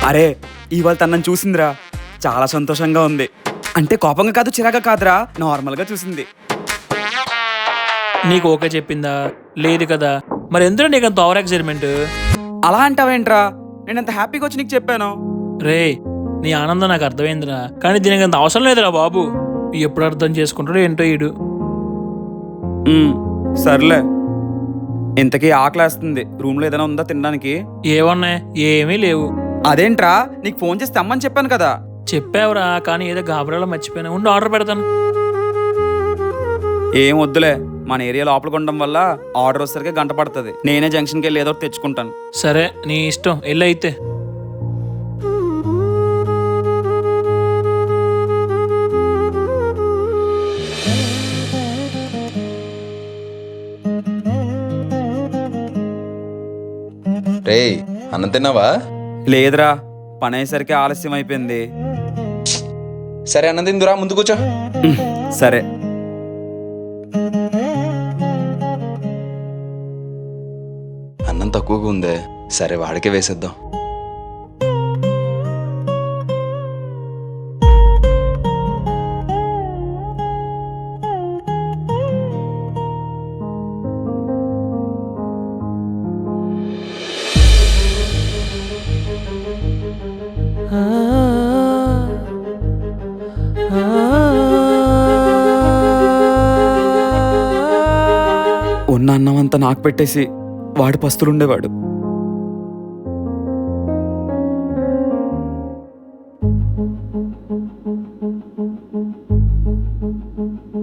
అరే ఇవాళ తనని చూసిందిరా, చాలా సంతోషంగా ఉంది. అంటే కోపంగా కాదు, చిరాగా కాదురా, నార్మల్గా చూసింది. నీకు ఓకే చెప్పిందా? లేదు కదా, మరి ఎందుకు నీకు అంత ఓవర్ ఎక్సైట్మెంట్? అలా అంటావేంట్రా? నేను అంత హ్యాపీగా వచ్చి నీకు చెప్పాను. రే, నీ ఆనందం నాకు అర్థమైందిరా, కానీ దీనికి అంత అవసరం లేదురా బాబు. ఎప్పుడు అర్థం చేసుకుంటాడో ఏంటో ఈడు. సర్లే, ఇంతకీ ఆకలేస్తుంది. రూమ్లో ఏదైనా ఉందా తినడానికి? ఏమన్నాయి? ఏమీ లేవు. అదేంట్రా, నీకు ఫోన్ చేసి తెమ్మని చెప్పాను కదా. చెప్పావురా, కానీ ఏదో గాబరాలో మర్చిపోయినా. ఉండి ఆర్డర్ పెడతాను. ఏం వద్దులే, మన ఏరియా లోపలికి ఉండడం వల్ల ఆర్డర్ వచ్చేసరికి గంట పడుతుంది. నేనే జంక్షన్కి వెళ్ళి ఏదో ఒకటి తెచ్చుకుంటాను. సరే, నీ ఇష్టం, వెళ్ళి అయితే. రే, అన్నం తిన్నావా? లేదురా, పని అయ్యేసరికి ఆలస్యం అయిపోయింది. సరే అన్నం తిందురా, ముందు కూర్చో. సరే. అన్నం తక్కువగా ఉందే, సరే వాడికే వేసేద్దాం. ఉన్న అన్నం అంతా నాకు పెట్టేసి వాడు పస్తులుండేవాడు.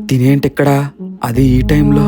తినేంటి ఇక్కడ, అది ఈ టైంలో?